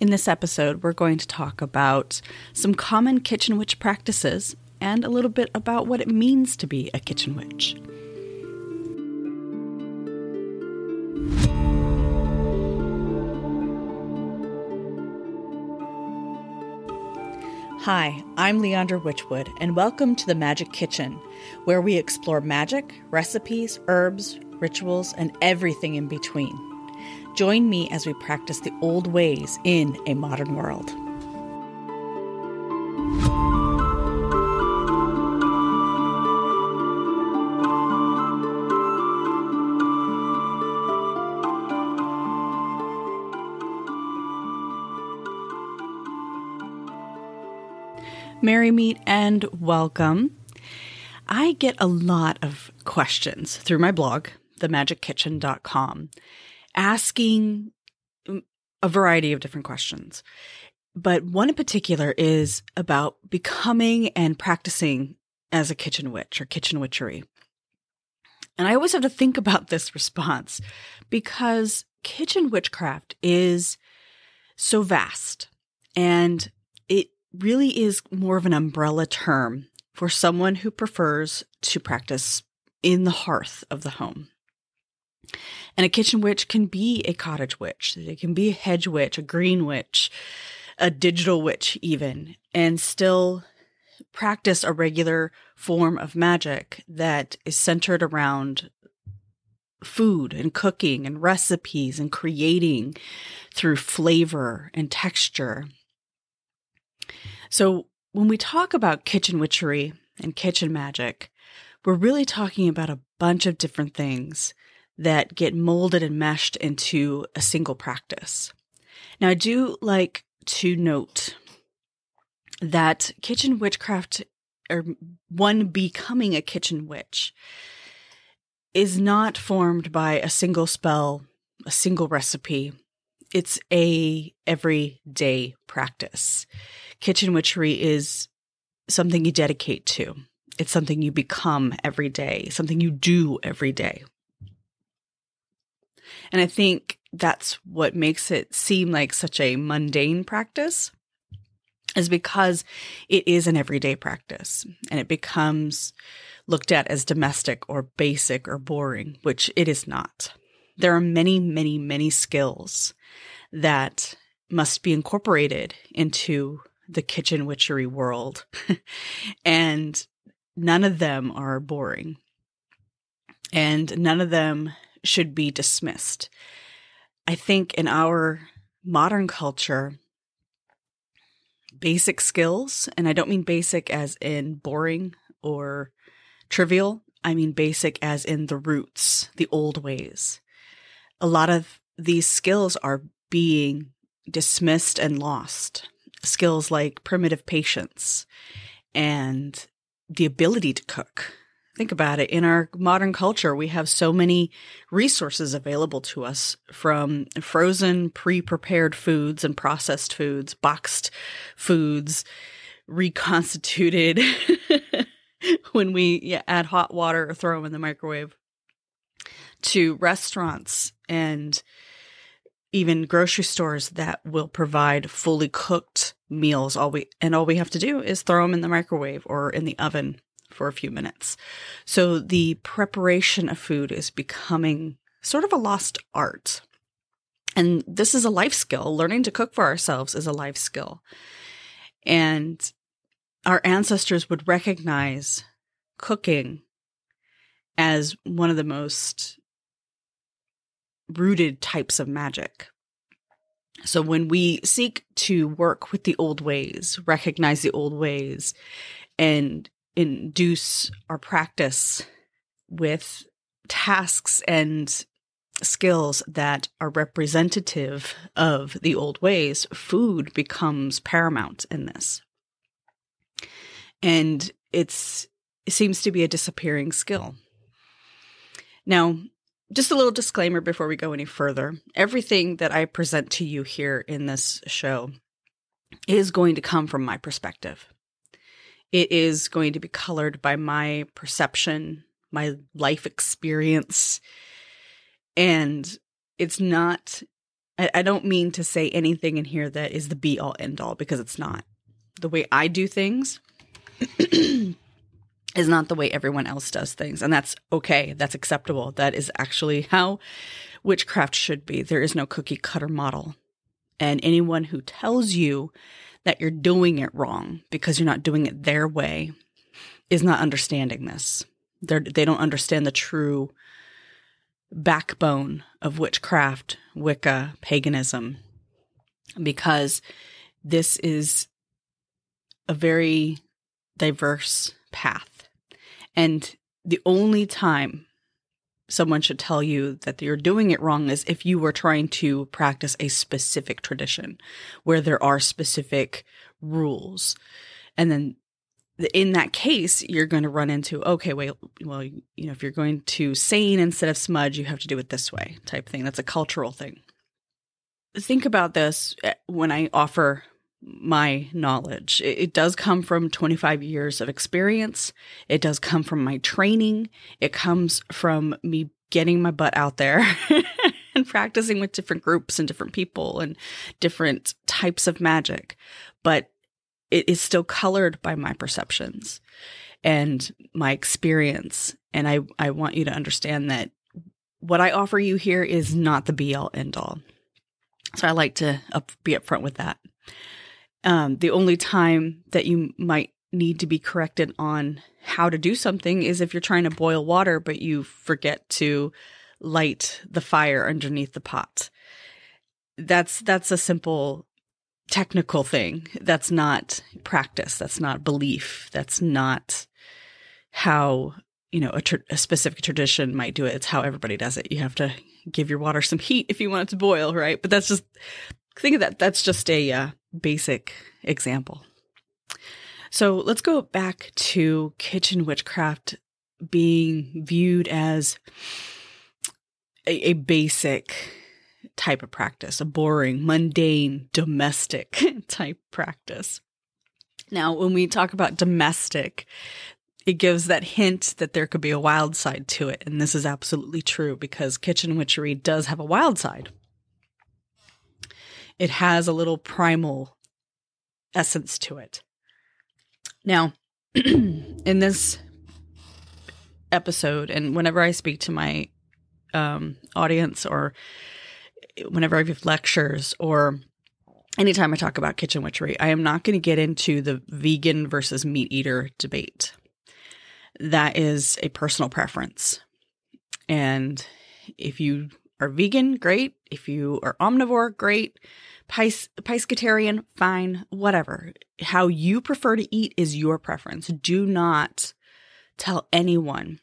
In this episode, we're going to talk about some common kitchen witch practices and a little bit about what it means to be a kitchen witch. Hi, I'm Leandra Witchwood, and welcome to the Magick Kitchen, where we explore magic, recipes, herbs, rituals, and everything in between. Join me as we practice the old ways in a modern world. Merry meet and welcome. I get a lot of questions through my blog, themagickkitchen.com, asking a variety of different questions. But one in particular is about becoming and practicing as a kitchen witch or kitchen witchery. And I always have to think about this response because kitchen witchcraft is so vast, and it really is more of an umbrella term for someone who prefers to practice in the hearth of the home. And a kitchen witch can be a cottage witch. It can be a hedge witch, a green witch, a digital witch even, and still practice a regular form of magic that is centered around food and cooking and recipes and creating through flavor and texture. So when we talk about kitchen witchery and kitchen magic, we're really talking about a bunch of different things that get molded and meshed into a single practice. Now, I do like to note that kitchen witchcraft, or one becoming a kitchen witch, is not formed by a single spell, a single recipe. It's a everyday practice. Kitchen witchery is something you dedicate to. It's something you become every day, something you do every day. And I think that's what makes it seem like such a mundane practice, is because it is an everyday practice and it becomes looked at as domestic or basic or boring, which it is not. There are many, many, many skills that must be incorporated into the kitchen witchery world, and none of them are boring, and none of them should be dismissed. I think in our modern culture, basic skills, and I don't mean basic as in boring or trivial, I mean basic as in the roots, the old ways. A lot of these skills are being dismissed and lost. Skills like primitive patience and the ability to cook. Think about it. In our modern culture, we have so many resources available to us, from frozen, pre-prepared foods and processed foods, boxed foods, reconstituted when we add hot water or throw them in the microwave, to restaurants and even grocery stores that will provide fully cooked meals. All we have to do is throw them in the microwave or in the oven for a few minutes. So the preparation of food is becoming sort of a lost art. And this is a life skill. Learning to cook for ourselves is a life skill. And our ancestors would recognize cooking as one of the most rooted types of magic. So when we seek to work with the old ways, recognize the old ways, and induce our practice with tasks and skills that are representative of the old ways, food becomes paramount in this. And it seems to be a disappearing skill. Now, just a little disclaimer before we go any further. Everything that I present to you here in this show is going to come from my perspective. It is going to be colored by my perception, my life experience, and it's not I don't mean to say anything in here that is the be all end all, because it's not. The way I do things is not the way everyone else does things. And that's okay. That's acceptable. That is actually how witchcraft should be. There is no cookie cutter model. And anyone who tells you that you're doing it wrong because you're not doing it their way is not understanding this. They don't understand the true backbone of witchcraft, Wicca, paganism, because this is a very diverse path. And the only time someone should tell you that you're doing it wrong is if you were trying to practice a specific tradition where there are specific rules. And then in that case, you're going to run into, okay, wait, well, if you're going to seine instead of smudge, you have to do it this way type thing. That's a cultural thing. Think about this when I offer my knowledge. It does come from 25 years of experience. It does come from my training. It comes from me getting my butt out there and practicing with different groups and different people and different types of magic. But it is still colored by my perceptions and my experience. And I want you to understand that what I offer you here is not the be all end all. So I like to be upfront with that. The only time that you might need to be corrected on how to do something is if you're trying to boil water, but you forget to light the fire underneath the pot. That's a simple technical thing. That's not practice. That's not belief. That's not how, a specific tradition might do it. It's how everybody does it. You have to give your water some heat if you want it to boil, right? But think of that. That's just a basic example. So let's go back to kitchen witchcraft being viewed as a basic type of practice, a boring, mundane, domestic type practice. Now, when we talk about domestic, it gives that hint that there could be a wild side to it. And this is absolutely true because kitchen witchery does have a wild side. It has a little primal essence to it. Now, in this episode, and whenever I speak to my audience, or whenever I give lectures, or anytime I talk about kitchen witchery, I am not going to get into the vegan versus meat eater debate. That is a personal preference. And if you are vegan, great. If you are omnivore, great. Pescatarian, fine, whatever. How you prefer to eat is your preference. Do not tell anyone.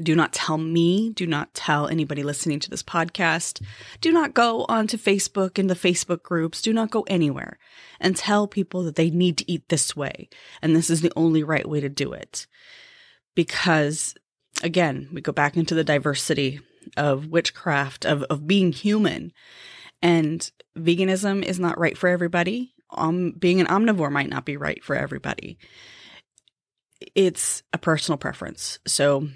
Do not tell me. Do not tell anybody listening to this podcast. Do not go onto Facebook and the Facebook groups. Do not go anywhere and tell people that they need to eat this way. And this is the only right way to do it. Because, again, we go back into the diversity of witchcraft, of being human. And veganism is not right for everybody. Being an omnivore might not be right for everybody. It's a personal preference. So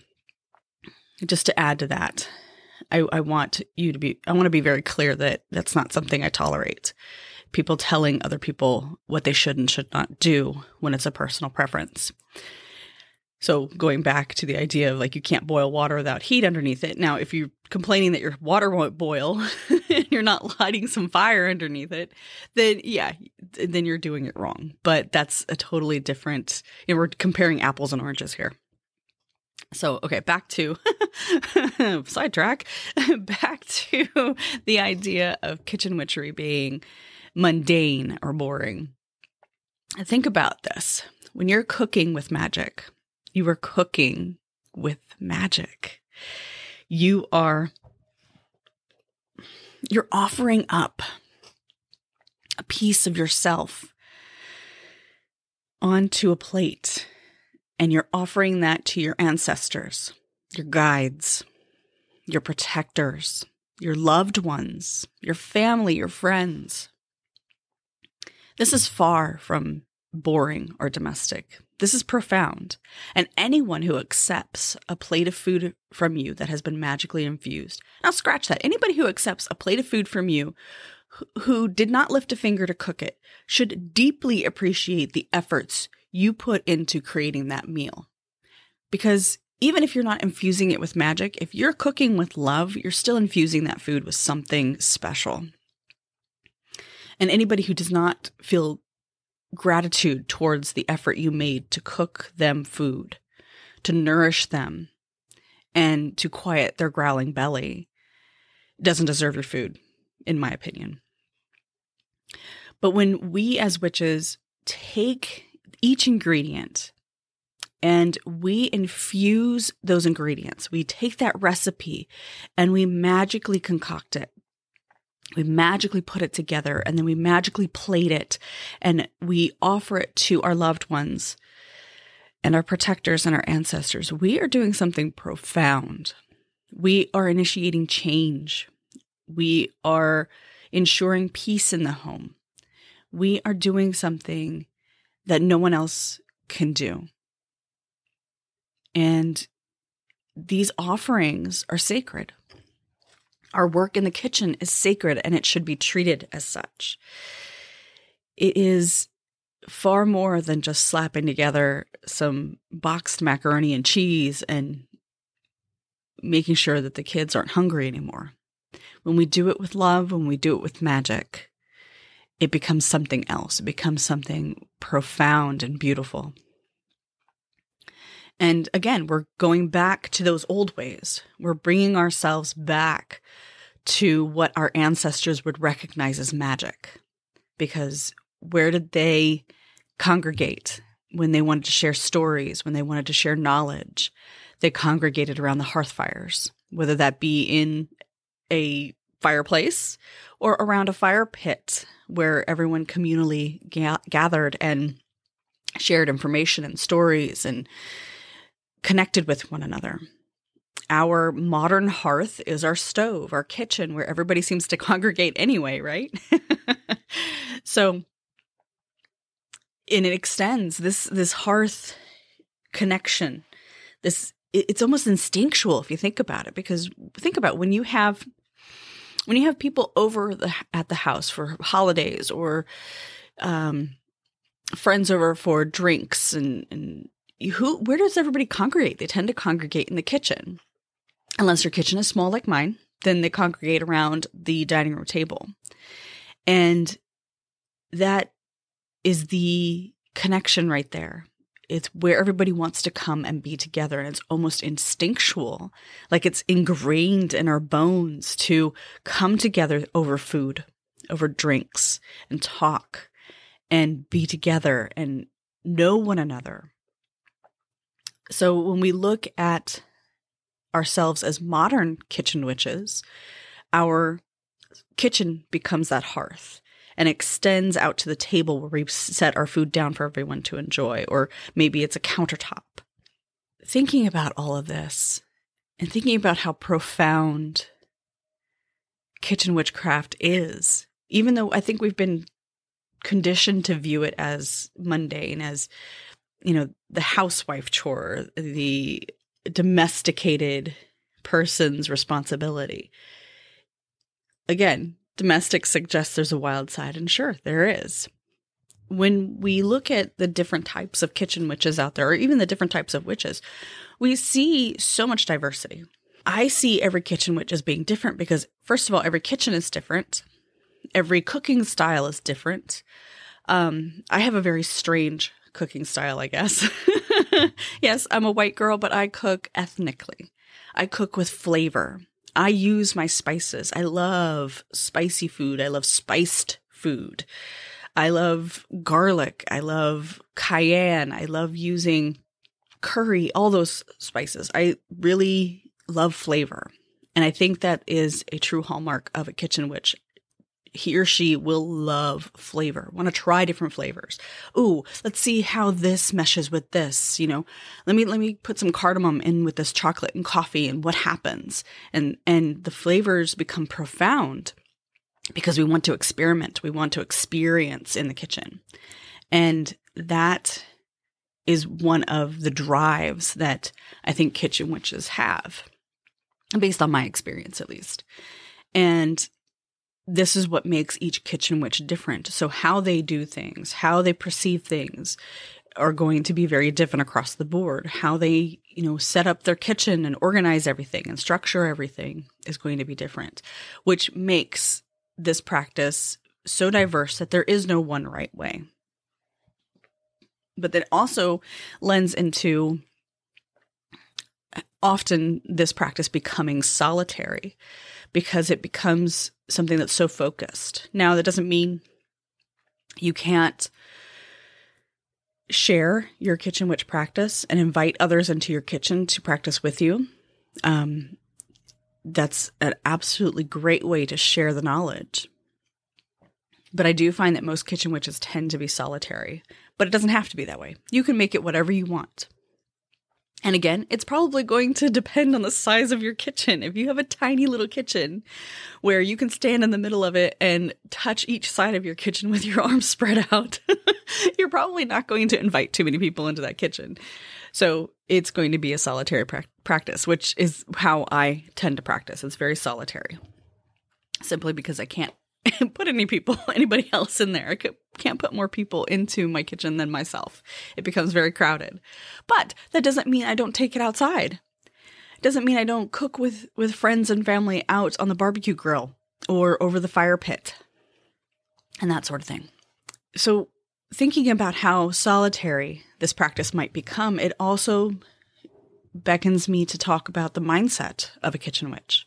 just to add to that, I want to be very clear that that's not something I tolerate. People telling other people what they should and should not do when it's a personal preference. So going back to the idea of you can't boil water without heat underneath it. Now, if you're complaining that your water won't boil and you're not lighting some fire underneath it, then then you're doing it wrong. But that's a totally different, we're comparing apples and oranges here. So, okay, back to sidetrack, back to the idea of kitchen witchery being mundane or boring. Think about this. When you're cooking with magic, you are cooking with magic. You're offering up a piece of yourself onto a plate, and you're offering that to your ancestors, your guides, your protectors, your loved ones, your family, your friends. This is far from boring or domestic. This is profound. And anyone who accepts a plate of food from you that has been magically infused, now scratch that. Anybody who accepts a plate of food from you who did not lift a finger to cook it should deeply appreciate the efforts you put into creating that meal. Because even if you're not infusing it with magic, if you're cooking with love, you're still infusing that food with something special. And anybody who does not feel gratitude towards the effort you made to cook them food, to nourish them, and to quiet their growling belly, doesn't deserve your food, in my opinion. But when we as witches take each ingredient and we infuse those ingredients, we take that recipe and we magically concoct it. We magically put it together, and then we magically plate it, and we offer it to our loved ones and our protectors and our ancestors. We are doing something profound. We are initiating change. We are ensuring peace in the home. We are doing something that no one else can do. And these offerings are sacred. Our work in the kitchen is sacred, and it should be treated as such. It is far more than just slapping together some boxed macaroni and cheese and making sure that the kids aren't hungry anymore. When we do it with love, when we do it with magic, it becomes something else. It becomes something profound and beautiful. And again, we're going back to those old ways. We're bringing ourselves back to what our ancestors would recognize as magic. Because where did they congregate when they wanted to share stories, when they wanted to share knowledge? They congregated around the hearth fires, whether that be in a fireplace or around a fire pit where everyone communally gathered and shared information and stories and connected with one another. Our modern hearth is our stove, our kitchen, where everybody seems to congregate anyway, right? So, and it extends this hearth connection. It's almost instinctual if you think about it, because think about when you have people over at the house for holidays or friends over for drinks and where does everybody congregate? They tend to congregate in the kitchen. Unless your kitchen is small like mine, then they congregate around the dining room table. And that is the connection right there. It's where everybody wants to come and be together. And it's almost instinctual, like it's ingrained in our bones to come together over food, over drinks, and talk and be together and know one another. So when we look at ourselves as modern kitchen witches, our kitchen becomes that hearth and extends out to the table where we set our food down for everyone to enjoy, or maybe it's a countertop. Thinking about all of this and thinking about how profound kitchen witchcraft is, even though I think we've been conditioned to view it as mundane, as the housewife chore, the domesticated person's responsibility. Again, domestic suggests there's a wild side, and sure, there is. When we look at the different types of kitchen witches out there, or even the different types of witches, we see so much diversity. I see every kitchen witch as being different because, first of all, every kitchen is different. Every cooking style is different. I have a very strange cooking style, I guess. Yes, I'm a white girl, but I cook ethnically. I cook with flavor. I use my spices. I love spicy food. I love spiced food. I love garlic. I love cayenne. I love using curry, all those spices. I really love flavor. And I think that is a true hallmark of a kitchen witch. He or she will love flavor, want to try different flavors. Ooh, let's see how this meshes with this. Let me put some cardamom in with this chocolate and coffee and what happens. And the flavors become profound because we want to experiment. We want to experience in the kitchen. And that is one of the drives that I think kitchen witches have, based on my experience at least. And this is what makes each kitchen witch different. So how they do things, how they perceive things are going to be very different across the board. How they, set up their kitchen and organize everything and structure everything is going to be different, which makes this practice so diverse that there is no one right way. But that also lends into often this practice becoming solitary because it becomes something that's so focused. Now, that doesn't mean you can't share your kitchen witch practice and invite others into your kitchen to practice with you. That's an absolutely great way to share the knowledge. But I do find that most kitchen witches tend to be solitary, but it doesn't have to be that way. You can make it whatever you want. And again, it's probably going to depend on the size of your kitchen. If you have a tiny little kitchen where you can stand in the middle of it and touch each side of your kitchen with your arms spread out, you're probably not going to invite too many people into that kitchen. So it's going to be a solitary practice, which is how I tend to practice. It's very solitary, simply because I can't put anybody else in there. I can't put more people into my kitchen than myself. It becomes very crowded. But that doesn't mean I don't take it outside. It doesn't mean I don't cook with friends and family out on the barbecue grill or over the fire pit and that sort of thing. So thinking about how solitary this practice might become, it also beckons me to talk about the mindset of a kitchen witch.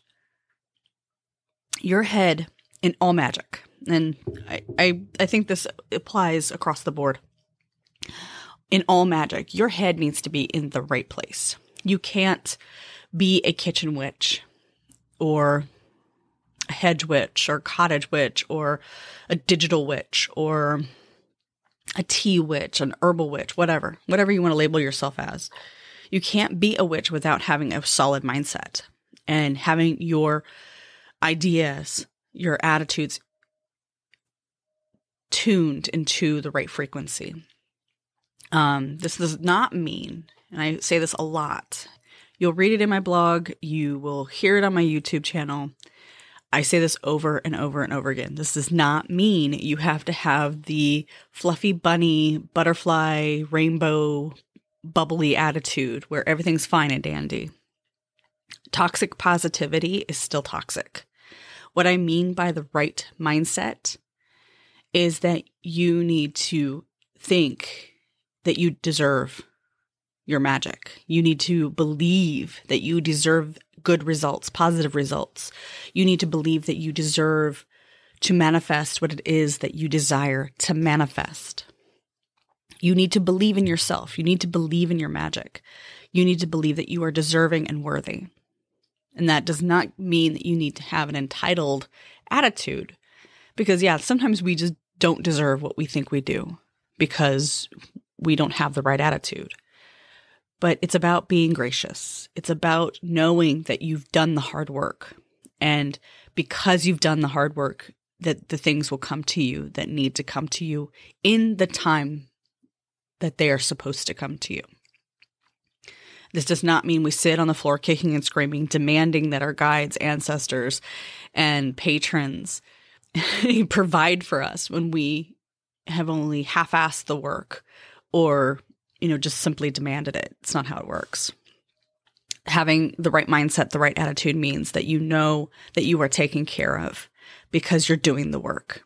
Your head in all magic, and I think this applies across the board. In all magic, your head needs to be in the right place. You can't be a kitchen witch or a hedge witch or cottage witch or a digital witch or a tea witch, an herbal witch, whatever you want to label yourself as. You can't be a witch without having a solid mindset and having your ideas, your attitudes tuned into the right frequency. This does not mean, and I say this a lot, you'll read it in my blog, you will hear it on my YouTube channel. I say this over and over and over again. This does not mean you have to have the fluffy bunny, butterfly, rainbow, bubbly attitude where everything's fine and dandy. Toxic positivity is still toxic. What I mean by the right mindset is that you need to think that you deserve your magic. You need to believe that you deserve good results, positive results. You need to believe that you deserve to manifest what it is that you desire to manifest. You need to believe in yourself. You need to believe in your magic. You need to believe that you are deserving and worthy. And that does not mean that you need to have an entitled attitude. Because, sometimes we just don't deserve what we think we do because we don't have the right attitude. But it's about being gracious. It's about knowing that you've done the hard work. And because you've done the hard work, that the things will come to you that need to come to you in the time that they are supposed to come to you. This does not mean we sit on the floor kicking and screaming, demanding that our guides, ancestors, and patrons provide for us when we have only half-assed the work or, just simply demanded it. It's not how it works. Having the right mindset, the right attitude means that you know that you are taken care of because you're doing the work.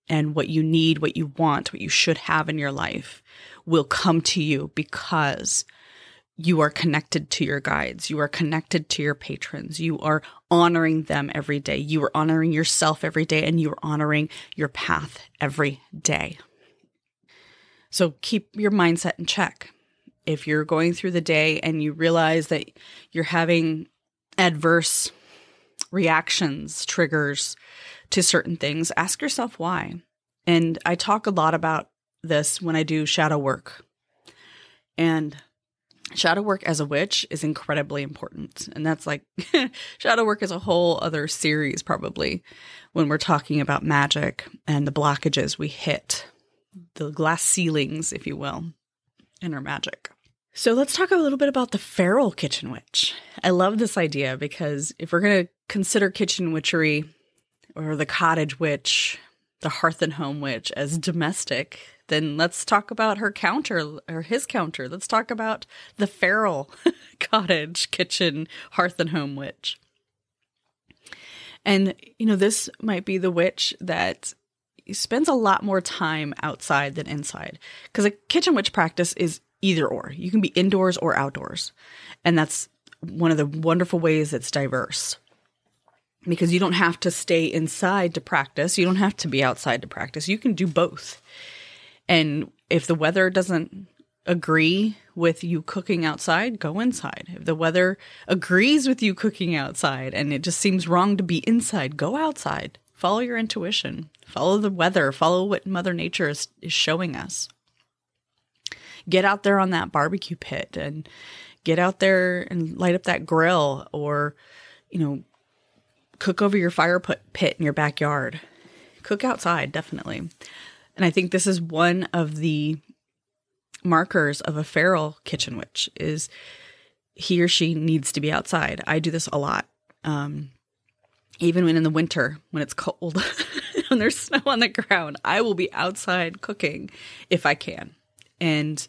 And what you need, what you want, what you should have in your life will come to you because you are connected to your guides. You are connected to your patrons. You are honoring them every day. You are honoring yourself every day, and you are honoring your path every day. So keep your mindset in check. If you're going through the day and you realize that you're having adverse reactions, triggers to certain things, ask yourself why. And I talk a lot about this when I do shadow work. And shadow work as a witch is incredibly important. And that's like, shadow work is a whole other series probably when we're talking about magic and the blockages we hit, the glass ceilings, if you will. and her magic. So let's talk a little bit about the feral kitchen witch. I love this idea because if we're going to consider kitchen witchery or the cottage witch, the hearth and home witch as domestic, then let's talk about her counter or his counter. Let's talk about the feral cottage, kitchen, hearth and home witch. And, this might be the witch that spends a lot more time outside than inside, because a kitchen witch practice is either or. You can be indoors or outdoors. And that's one of the wonderful ways it's diverse, because you don't have to stay inside to practice. You don't have to be outside to practice. You can do both. And if the weather doesn't agree with you cooking outside, go inside. If the weather agrees with you cooking outside and it just seems wrong to be inside, go outside. Follow your intuition. Follow the weather. Follow what Mother Nature is showing us. Get out there on that barbecue pit and get out there and light up that grill, or, cook over your fire pit in your backyard. Cook outside, definitely. And I think this is one of the markers of a feral kitchen witch, is he or she needs to be outside. I do this a lot. Even when in the winter, when it's cold, when there's snow on the ground, I will be outside cooking if I can. And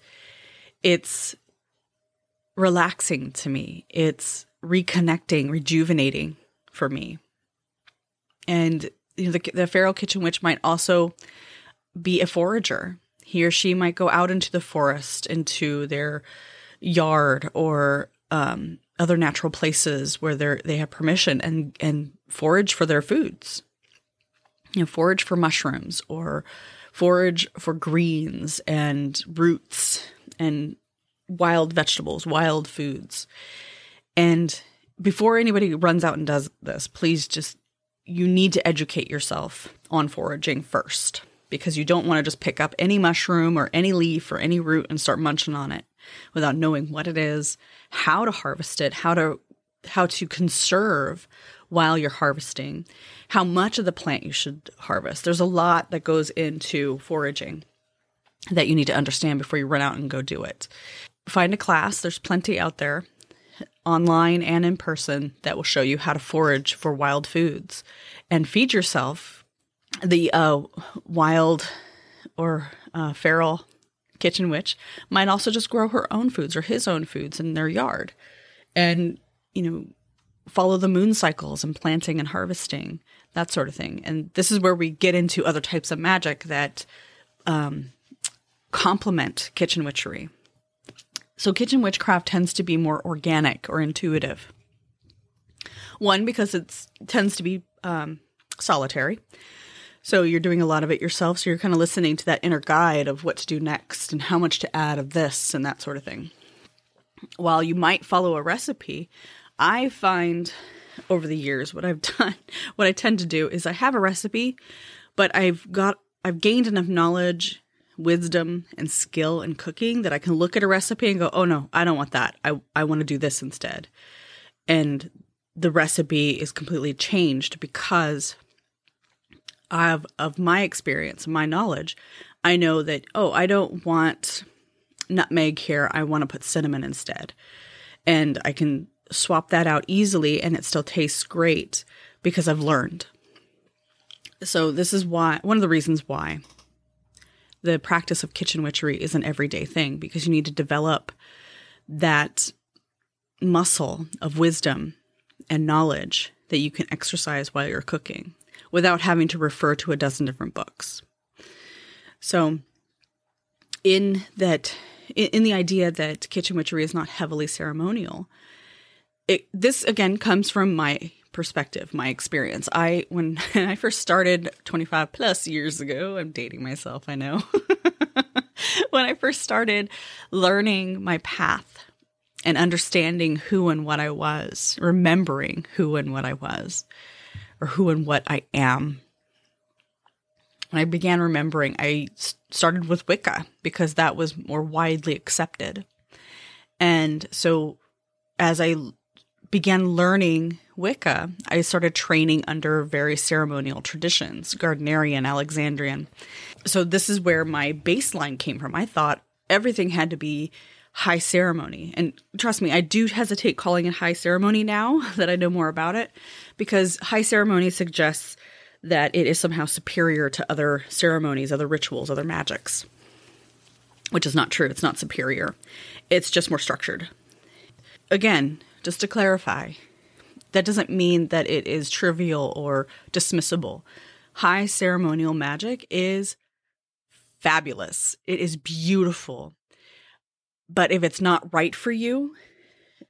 it's relaxing to me. It's reconnecting, rejuvenating for me. And the feral kitchen witch might also be a forager. He or she might go out into the forest, into their yard, or other natural places where they have permission, and forage for their foods. Forage for mushrooms, or forage for greens and roots and wild vegetables, wild foods. And before anybody runs out and does this, please you need to educate yourself on foraging first, because you don't want to just pick up any mushroom or any leaf or any root and start munching on it without knowing what it is, how to harvest it, how to conserve while you're harvesting, how much of the plant you should harvest. There's a lot that goes into foraging that you need to understand before you run out and go do it. Find a class. There's plenty out there, online and in person, that will show you how to forage for wild foods and feed yourself. The wild or feral kitchen witch might also just grow her own foods or his own foods in their yard, and, follow the moon cycles and planting and harvesting, that sort of thing. And this is where we get into other types of magic that complement kitchen witchery. So kitchen witchcraft tends to be more organic or intuitive. One, because it tends to be solitary. So you're doing a lot of it yourself. So you're kind of listening to that inner guide of what to do next and how much to add of this and that sort of thing. While you might follow a recipe, I find over the years what I tend to do is I have a recipe, but I've gained enough knowledge, wisdom, and skill in cooking that I can look at a recipe and go, oh no, I don't want that. I want to do this instead. And the recipe is completely changed because of my experience, my knowledge. I know that, I don't want nutmeg here. I want to put cinnamon instead. And I can swap that out easily and it still tastes great because I've learned. So this is one of the reasons why the practice of kitchen witchery is an everyday thing, because you need to develop that muscle of wisdom and knowledge that you can exercise while you're cooking without having to refer to a dozen different books. So in the idea that kitchen witchery is not heavily ceremonial, this again comes from my perspective, my experience. When I first started 25 plus years ago, I'm dating myself, I know. When I first started learning my path and understanding who and what I was, remembering who and what I was, or who and what I am. When I began remembering, I started with Wicca because that was more widely accepted. And so as I began learning Wicca, I started training under very ceremonial traditions, Gardnerian, Alexandrian. So this is where my baseline came from. I thought everything had to be high ceremony. And trust me, I do hesitate calling it high ceremony now that I know more about it, because high ceremony suggests that it is somehow superior to other ceremonies, other rituals, other magics, which is not true. It's not superior. It's just more structured. Again, just to clarify, that doesn't mean that it is trivial or dismissible. High ceremonial magic is fabulous. It is beautiful. But if it's not right for you,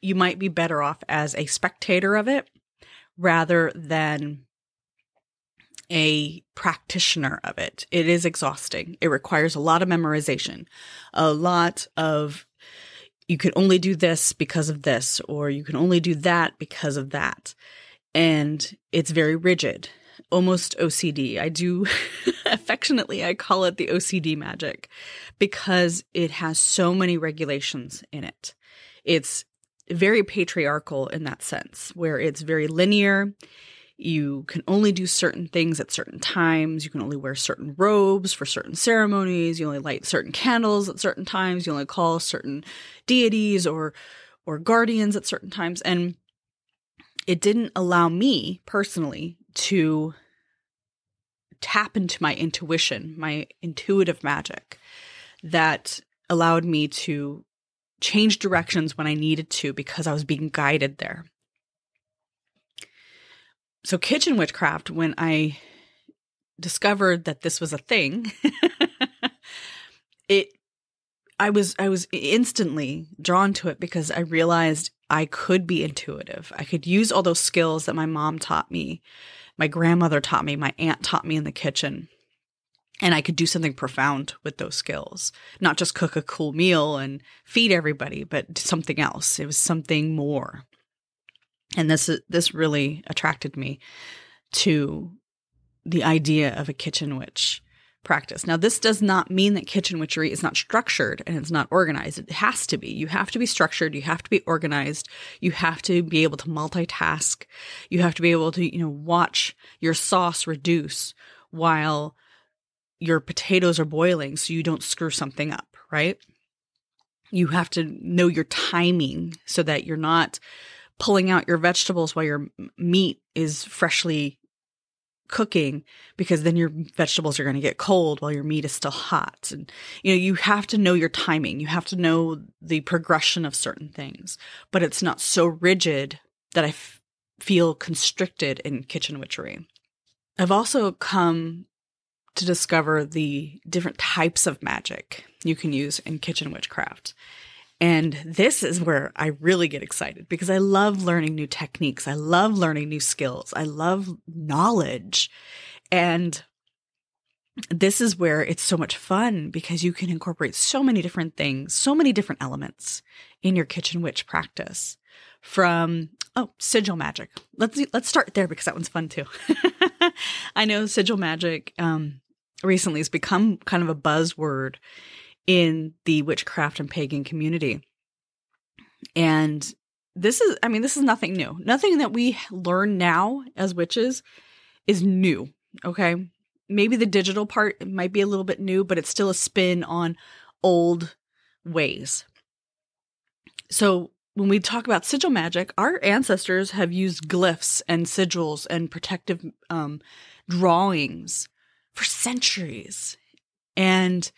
you might be better off as a spectator of it rather than a practitioner of it. It is exhausting. It requires a lot of memorization, a lot of, you can only do this because of this, or you can only do that because of that. And it's very rigid, almost OCD. I do affectionately, I call it the OCD magic because it has so many regulations in it. It's very patriarchal in that sense, where it's very linear. You can only do certain things at certain times. You can only wear certain robes for certain ceremonies. You only light certain candles at certain times. You only call certain deities or guardians at certain times. And it didn't allow me personally to tap into my intuition, my intuitive magic that allowed me to change directions when I needed to because I was being guided there. So kitchen witchcraft, when I discovered that this was a thing, I was instantly drawn to it because I realized I could be intuitive. I could use all those skills that my mom taught me, my grandmother taught me, my aunt taught me in the kitchen. And I could do something profound with those skills, not just cook a cool meal and feed everybody, but something else. It was something more. And this really attracted me to the idea of a kitchen witch practice. Now, this does not mean that kitchen witchery is not structured and it's not organized. It has to be. You have to be structured. You have to be organized. You have to be able to multitask. You have to be able to, watch your sauce reduce while your potatoes are boiling so you don't screw something up, right? You have to know your timing so that you're not pulling out your vegetables while your meat is freshly cooking, because then your vegetables are going to get cold while your meat is still hot. And, you have to know your timing. You have to know the progression of certain things, but it's not so rigid that I feel constricted in kitchen witchery. I've also come to discover the different types of magic you can use in kitchen witchcraft. And this is where I really get excited because I love learning new techniques. I love learning new skills. I love knowledge. And this is where it's so much fun because you can incorporate so many different things, so many different elements in your kitchen witch practice. From, sigil magic. Let's start there because that one's fun too. I know sigil magic recently has become kind of a buzzword in the witchcraft and pagan community. And this is nothing new. Nothing that we learn now as witches is new, okay? Maybe the digital part might be a little bit new, but it's still a spin on old ways. So when we talk about sigil magic, our ancestors have used glyphs and sigils and protective drawings for centuries. And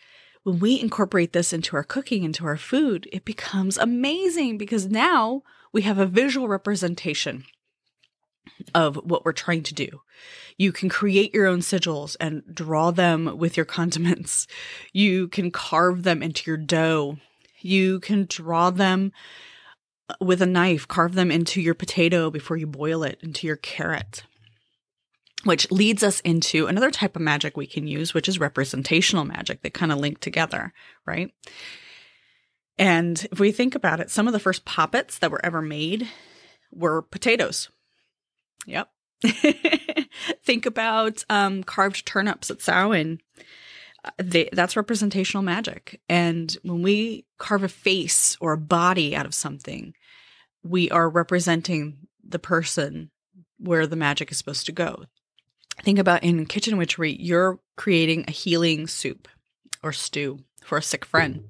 when we incorporate this into our cooking, into our food, it becomes amazing because now we have a visual representation of what we're trying to do. You can create your own sigils and draw them with your condiments. You can carve them into your dough. You can draw them with a knife, carve them into your potato before you boil it, into your carrot. Which leads us into another type of magic we can use, which is representational magic. They kind of link together, right? And if we think about it, some of the first poppets that were ever made were potatoes. Yep. Think about carved turnips at Samhain. That's representational magic. And when we carve a face or a body out of something, we are representing the person where the magic is supposed to go. Think about in kitchen witchery, you're creating a healing soup or stew for a sick friend.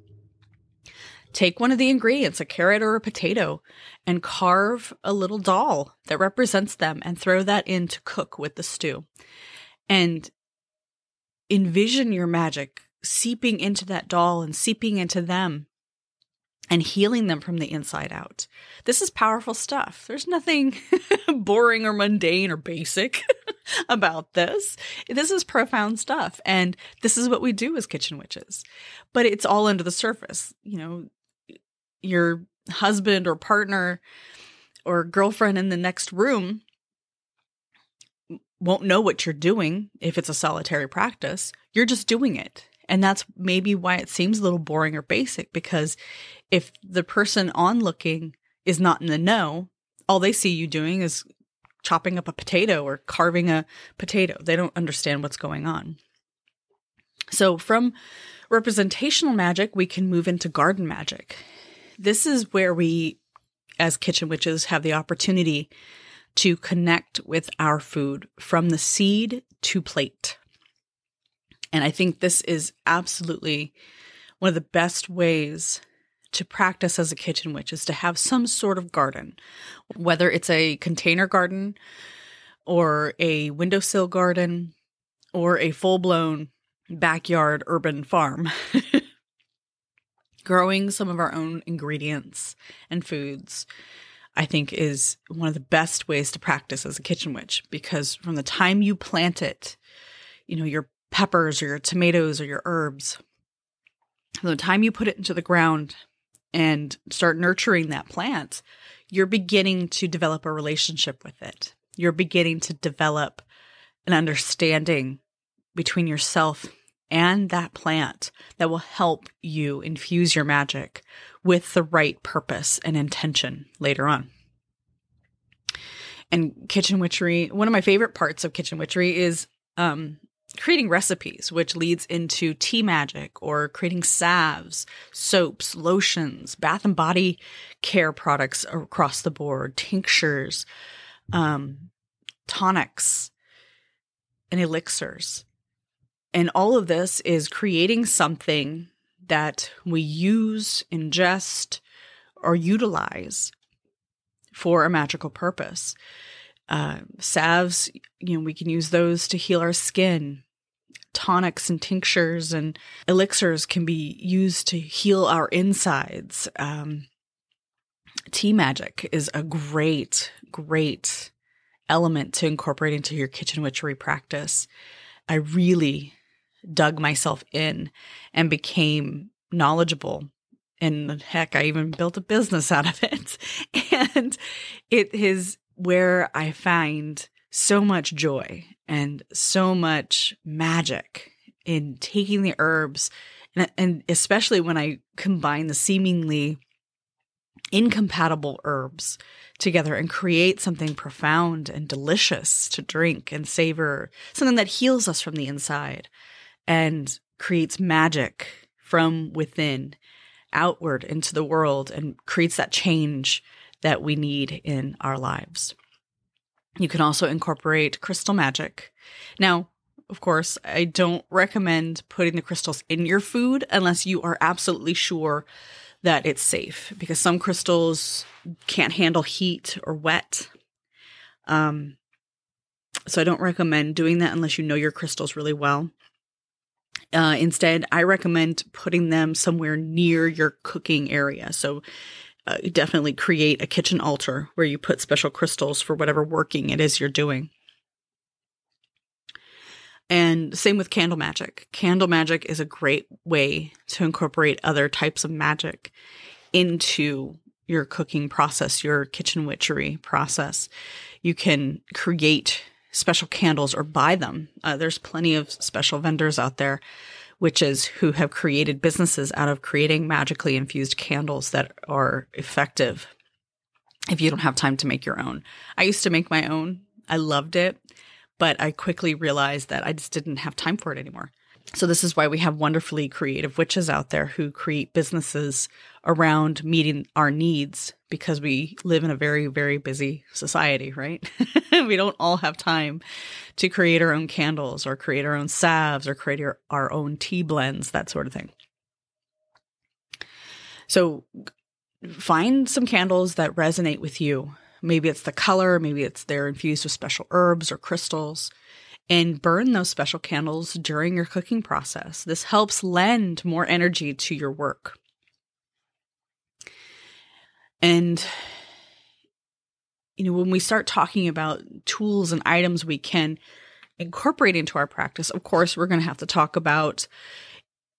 Take one of the ingredients, a carrot or a potato, and carve a little doll that represents them and throw that in to cook with the stew. And envision your magic seeping into that doll and seeping into them and healing them from the inside out. This is powerful stuff. There's nothing boring or mundane or basic about this. This is profound stuff. And this is what we do as kitchen witches. But it's all under the surface. You know, your husband or partner or girlfriend in the next room won't know what you're doing if it's a solitary practice. You're just doing it. And that's maybe why it seems a little boring or basic, because if the person onlooking is not in the know, all they see you doing is chopping up a potato or carving a potato. They don't understand what's going on. So from representational magic, we can move into garden magic. This is where we, as kitchen witches, have the opportunity to connect with our food from the seed to plate. And I think this is absolutely one of the best ways to practice as a kitchen witch, is to have some sort of garden, whether it's a container garden or a windowsill garden or a full-blown backyard urban farm. Growing some of our own ingredients and foods, I think, is one of the best ways to practice as a kitchen witch, because from the time you plant it, you know, your peppers or your tomatoes or your herbs, from the time you put it into the ground and start nurturing that plant, you're beginning to develop a relationship with it. You're beginning to develop an understanding between yourself and that plant that will help you infuse your magic with the right purpose and intention later on. And kitchen witchery, one of my favorite parts of kitchen witchery is creating recipes, which leads into tea magic or creating salves, soaps, lotions, bath and body care products across the board, tinctures, tonics, and elixirs. And all of this is creating something that we use, ingest, or utilize for a magical purpose. Salves, you know, we can use those to heal our skin. Tonics and tinctures and elixirs can be used to heal our insides. Tea magic is a great element to incorporate into your kitchen witchery practice. I really dug myself in and became knowledgeable. And heck, I even built a business out of it. And it is where I find so much joy and so much magic in taking the herbs, and especially when I combine the seemingly incompatible herbs together and create something profound and delicious to drink and savor, something that heals us from the inside and creates magic from within outward into the world and creates that change that we need in our lives. You can also incorporate crystal magic. Now, of course, I don't recommend putting the crystals in your food unless you are absolutely sure that it's safe, because some crystals can't handle heat or wet. So I don't recommend doing that unless you know your crystals really well. Instead, I recommend putting them somewhere near your cooking area. So definitely create a kitchen altar where you put special crystals for whatever working it is you're doing. And same with candle magic. Candle magic is a great way to incorporate other types of magic into your cooking process, your kitchen witchery process. You can create special candles or buy them. There's plenty of special vendors out there, witches who have created businesses out of creating magically infused candles that are effective if you don't have time to make your own. I used to make my own. I loved it, but I quickly realized that I just didn't have time for it anymore. So this is why we have wonderfully creative witches out there who create businesses around meeting our needs, because we live in a very, very busy society, right? We don't all have time to create our own candles or create our own salves or create our own tea blends, that sort of thing. So find some candles that resonate with you. Maybe it's the color, maybe they're infused with special herbs or crystals, and burn those special candles during your cooking process. This helps lend more energy to your work. And, when we start talking about tools and items we can incorporate into our practice, of course, we're going to have to talk about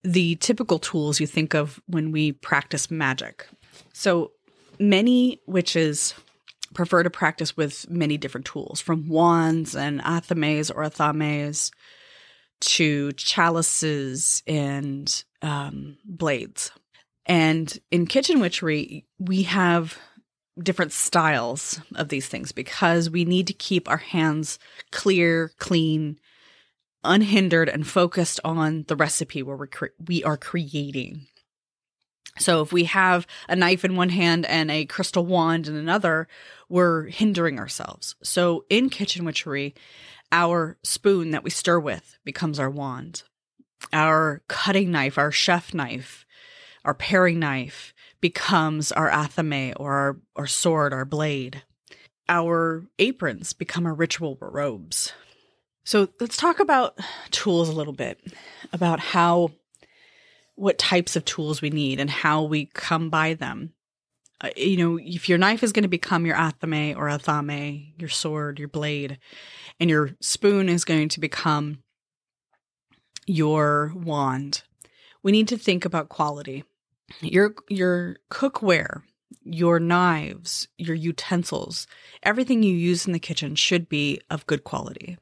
the typical tools you think of when we practice magic. So many witches prefer to practice with many different tools, from wands and athames or athames to chalices and blades. And in Kitchen Witchery, we have different styles of these things because we need to keep our hands clear, clean, unhindered, and focused on the recipe where we are creating. So if we have a knife in one hand and a crystal wand in another, we're hindering ourselves. So in Kitchen Witchery, our spoon that we stir with becomes our wand. Our cutting knife, our chef knife, our paring knife becomes our athame or our sword, our blade. Our aprons become our ritual robes. So let's talk about tools a little bit, about what types of tools we need and how we come by them. If your knife is going to become your athame or athame, your sword, your blade, and your spoon is going to become your wand, we need to think about quality. Your cookware, your knives, your utensils, everything you use in the kitchen should be of good quality.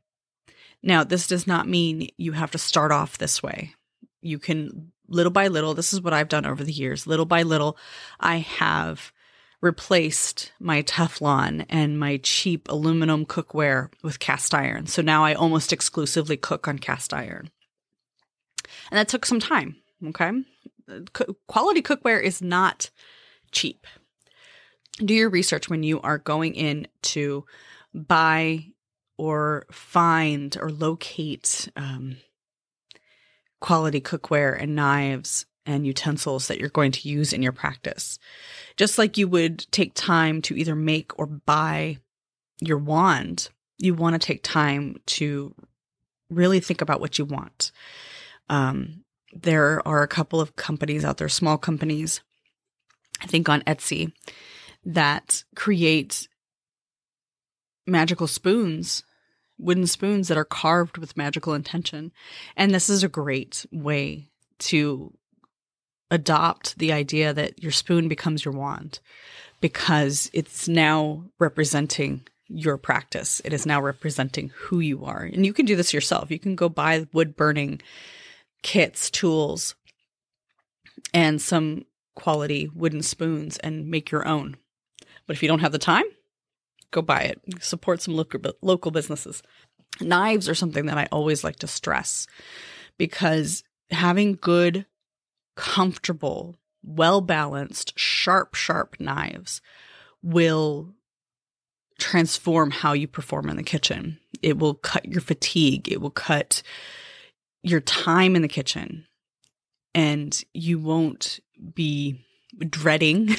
Now, this does not mean you have to start off this way. You can, little by little, this is what I've done over the years. Little by little, I have replaced my Teflon and my cheap aluminum cookware with cast iron. So now I almost exclusively cook on cast iron. And that took some time, okay? Quality cookware is not cheap. Do your research when you are going in to buy or find or locate quality cookware and knives and utensils that you're going to use in your practice. Just like you would take time to either make or buy your wand, you want to take time to really think about what you want. There are a couple of companies out there, small companies, I think on Etsy, that create magical spoons, wooden spoons that are carved with magical intention. And this is a great way to adopt the idea that your spoon becomes your wand, because it's now representing your practice. It is now representing who you are. And you can do this yourself. You can go buy wood burning kits, tools, and some quality wooden spoons and make your own. But if you don't have the time, go buy it. Support some local businesses. Knives are something that I always like to stress, because having good, comfortable, well-balanced, sharp knives will transform how you perform in the kitchen. It will cut your fatigue. It will cut your time in the kitchen, and you won't be dreading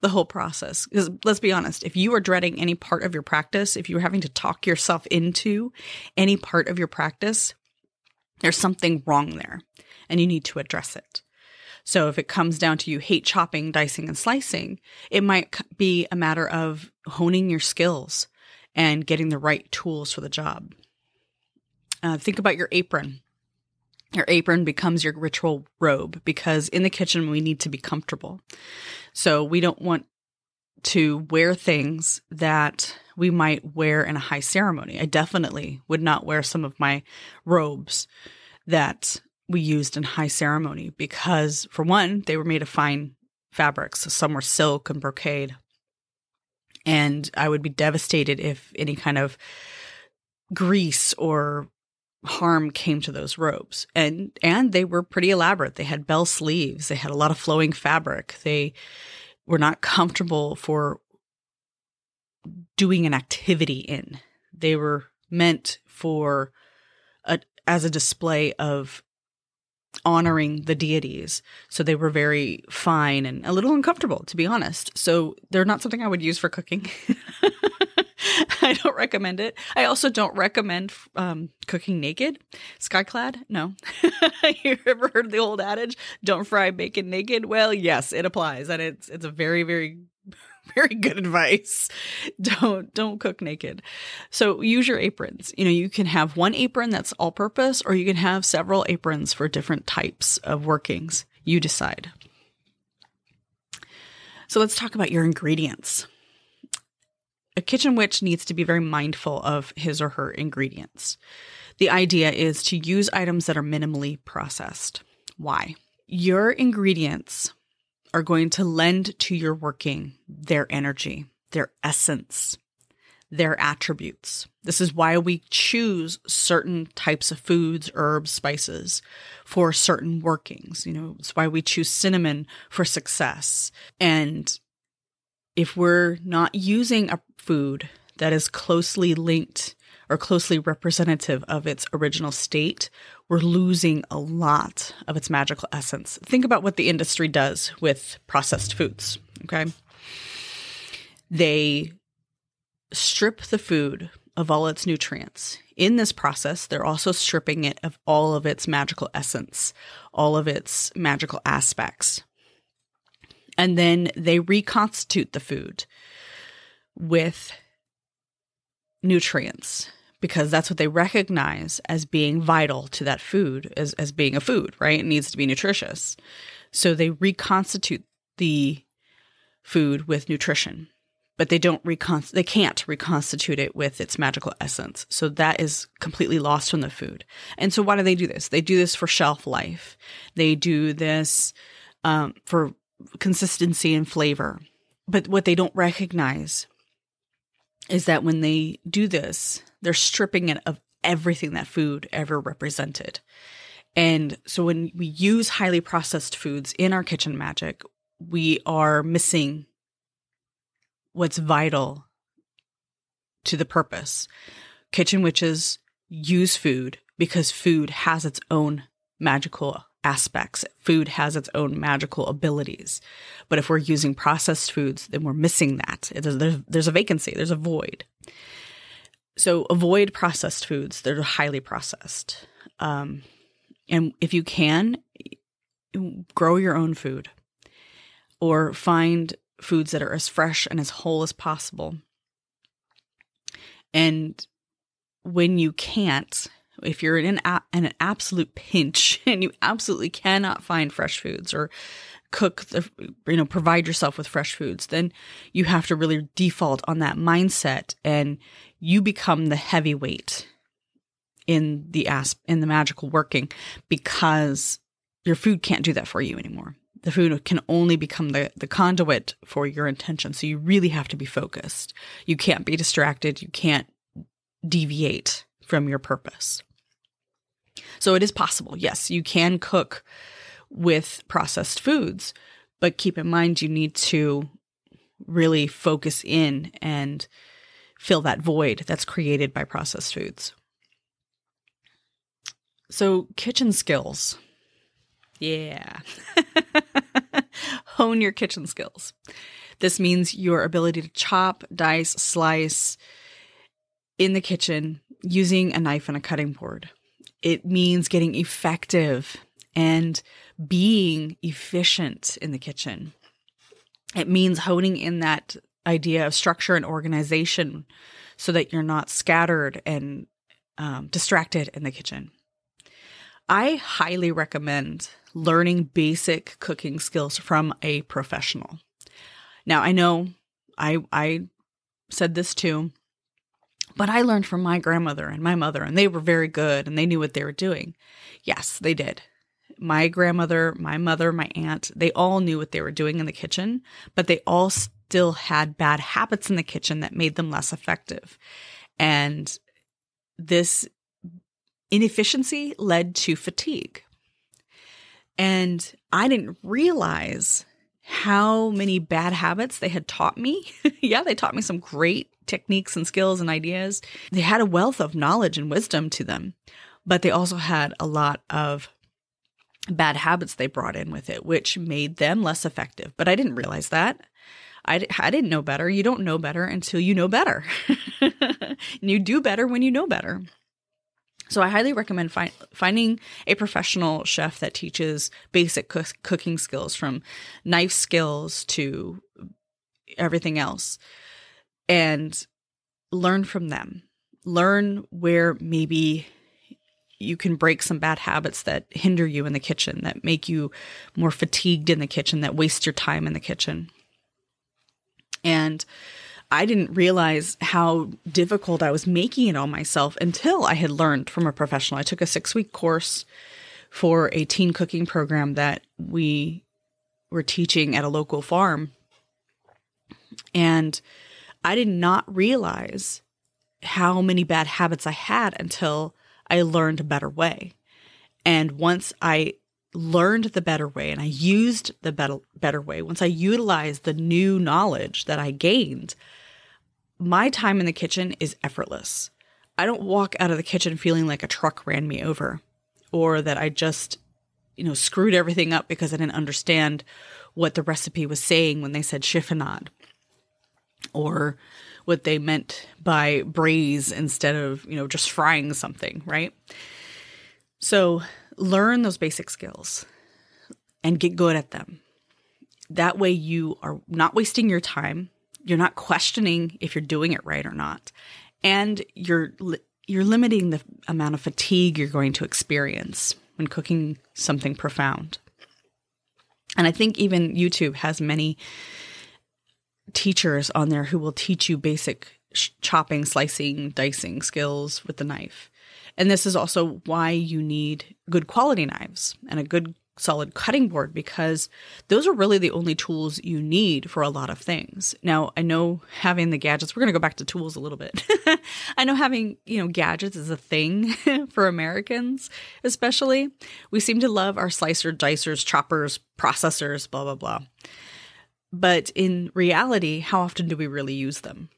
the whole process. Because let's be honest, if you are dreading any part of your practice, if you're having to talk yourself into any part of your practice, there's something wrong there and you need to address it. So if it comes down to you hate chopping, dicing, and slicing, it might be a matter of honing your skills and getting the right tools for the job. Think about your apron. Your apron becomes your ritual robe, because in the kitchen, we need to be comfortable. So we don't want to wear things that we might wear in a high ceremony. I definitely would not wear some of my robes that we used in high ceremony, because for one, they were made of fine fabrics. So some were silk and brocade. And I would be devastated if any kind of grease or harm came to those robes. And they were pretty elaborate. They had bell sleeves. They had a lot of flowing fabric. They were not comfortable for doing an activity in. They were meant for as a display of honoring the deities. So they were very fine and a little uncomfortable, to be honest. So they're not something I would use for cooking. I don't recommend it. I also don't recommend cooking naked. Skyclad? No. You ever heard the old adage, don't fry bacon naked? Well, yes, it applies. And it's a very, very, very good advice. Don't cook naked. So use your aprons. You can have one apron that's all purpose, or you can have several aprons for different types of workings. You decide. So let's talk about your ingredients. A kitchen witch needs to be very mindful of his or her ingredients. The idea is to use items that are minimally processed. Why? Your ingredients are going to lend to your working their energy, their essence, their attributes. This is why we choose certain types of foods, herbs, spices for certain workings. It's why we choose cinnamon for success. And if we're not using a food that is closely linked or closely representative of its original state, we're losing a lot of its magical essence. Think about what the industry does with processed foods, okay? They strip the food of all its nutrients. In this process, they're also stripping it of all of its magical essence, all of its magical aspects. And then they reconstitute the food with nutrients, because that's what they recognize as being vital to that food, as being a food, right? It needs to be nutritious. So they reconstitute the food with nutrition, but they can't reconstitute it with its magical essence. So that is completely lost from the food. And so why do they do this? They do this for shelf life. They do this for consistency and flavor. But what they don't recognize is that when they do this, they're stripping it of everything that food ever represented. And so when we use highly processed foods in our kitchen magic, we are missing what's vital to the purpose. Kitchen witches use food because food has its own magical aspects. Food has its own magical abilities. But if we're using processed foods, then we're missing that. There's a vacancy. There's a void. So avoid processed foods. They're highly processed. And if you can, grow your own food or find foods that are as fresh and as whole as possible. And when you can't, if you're in an absolute pinch and you absolutely cannot find fresh foods or provide yourself with fresh foods, then you have to really default on that mindset, and you become the heavyweight in the magical working, because your food can't do that for you anymore. The food can only become the conduit for your intention. So you really have to be focused. You can't be distracted. You can't deviate from your purpose. So it is possible. Yes, you can cook with processed foods, but keep in mind you need to really focus in and fill that void that's created by processed foods. So kitchen skills. Yeah. Hone your kitchen skills. This means your ability to chop, dice, slice in the kitchen using a knife and a cutting board. It means getting effective and being efficient in the kitchen. It means honing in that idea of structure and organization so that you're not scattered and distracted in the kitchen. I highly recommend learning basic cooking skills from a professional. Now, I know I said this too, but I learned from my grandmother and my mother, and they were very good and they knew what they were doing. Yes, they did. My grandmother, my mother, my aunt, they all knew what they were doing in the kitchen, but they all still had bad habits in the kitchen that made them less effective. And this inefficiency led to fatigue. And I didn't realize how many bad habits they had taught me. Yeah, they taught me some great techniques and skills and ideas. They had a wealth of knowledge and wisdom to them, but they also had a lot of bad habits they brought in with it, which made them less effective. But I didn't realize that. I didn't know better. You don't know better until you know better. And you do better when you know better. So I highly recommend finding a professional chef that teaches basic cooking skills, from knife skills to everything else, and learn from them. Learn where maybe you can break some bad habits that hinder you in the kitchen, that make you more fatigued in the kitchen, that waste your time in the kitchen. And I didn't realize how difficult I was making it on myself until I had learned from a professional. I took a 6-week course for a teen cooking program that we were teaching at a local farm. And I did not realize how many bad habits I had until I learned a better way. And once I learned the better way and I used the better way, once I utilized the new knowledge that I gained, my time in the kitchen is effortless. I don't walk out of the kitchen feeling like a truck ran me over, or that I just, screwed everything up because I didn't understand what the recipe was saying when they said chiffonade, or what they meant by braise instead of, just frying something, right? So learn those basic skills and get good at them. That way you are not wasting your time. You're not questioning if you're doing it right or not. And you're limiting the amount of fatigue you're going to experience when cooking something profound. And I think even YouTube has many teachers on there who will teach you basic chopping, slicing, dicing skills with the knife. And this is also why you need good quality knives and a good solid cutting board, because those are really the only tools you need for a lot of things. Now, I know having the gadgets, we're going to go back to tools a little bit. I know having, gadgets is a thing for Americans, especially. We seem to love our slicers, dicers, choppers, processors, blah, blah, blah. But in reality, how often do we really use them?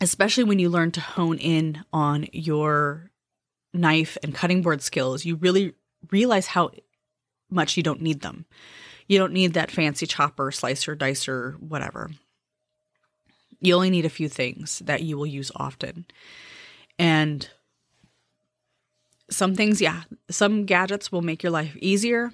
Especially when you learn to hone in on your knife and cutting board skills, you really realize how much you don't need them. You don't need that fancy chopper, slicer, dicer, whatever. You only need a few things that you will use often. And some things, some gadgets will make your life easier.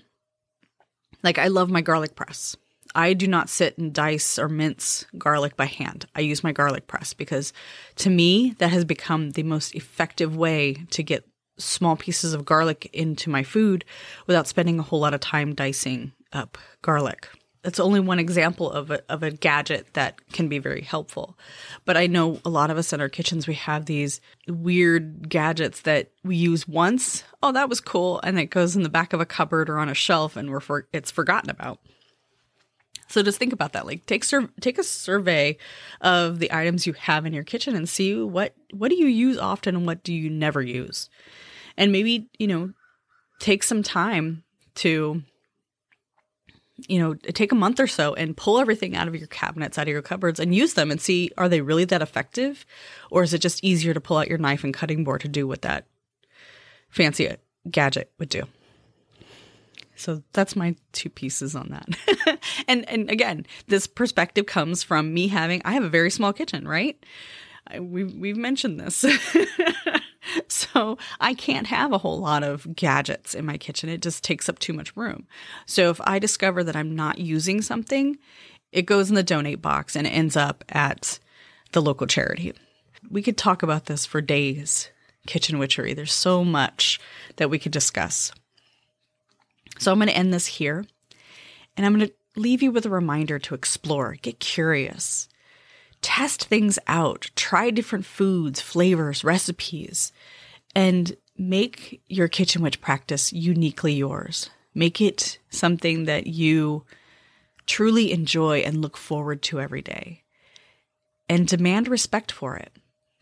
Like, I love my garlic press. I do not sit and dice or mince garlic by hand. I use my garlic press because, to me, that has become the most effective way to get small pieces of garlic into my food without spending a whole lot of time dicing up garlic. That's only one example of a gadget that can be very helpful. But I know a lot of us in our kitchens, we have these weird gadgets that we use once. Oh, that was cool. And it goes in the back of a cupboard or on a shelf, and it's forgotten about. So just think about that. Like, take a survey of the items you have in your kitchen and see what do you use often and what do you never use. And maybe, take some time to, take a month or so and pull everything out of your cabinets, out of your cupboards, and use them and see, are they really that effective? Or is it just easier to pull out your knife and cutting board to do what that fancy gadget would do? So that's my 2 pieces on that. And again, this perspective comes from me I have a very small kitchen, right? We've mentioned this. So I can't have a whole lot of gadgets in my kitchen. It just takes up too much room. So if I discover that I'm not using something, it goes in the donate box and it ends up at the local charity. We could talk about this for days, Kitchen Witchery. There's so much that we could discuss. So I'm going to end this here, and I'm going to leave you with a reminder to explore, get curious, test things out, try different foods, flavors, recipes, and make your kitchen witch practice uniquely yours. Make it something that you truly enjoy and look forward to every day. And demand respect for it.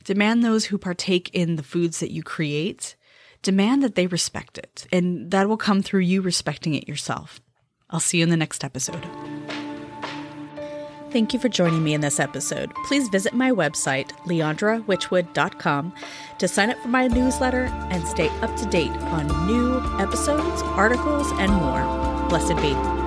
Demand those who partake in the foods that you create, demand that they respect it. And that will come through you respecting it yourself. I'll see you in the next episode. Thank you for joining me in this episode. Please visit my website, leandrawitchwood.com, to sign up for my newsletter and stay up to date on new episodes, articles, and more. Blessed be.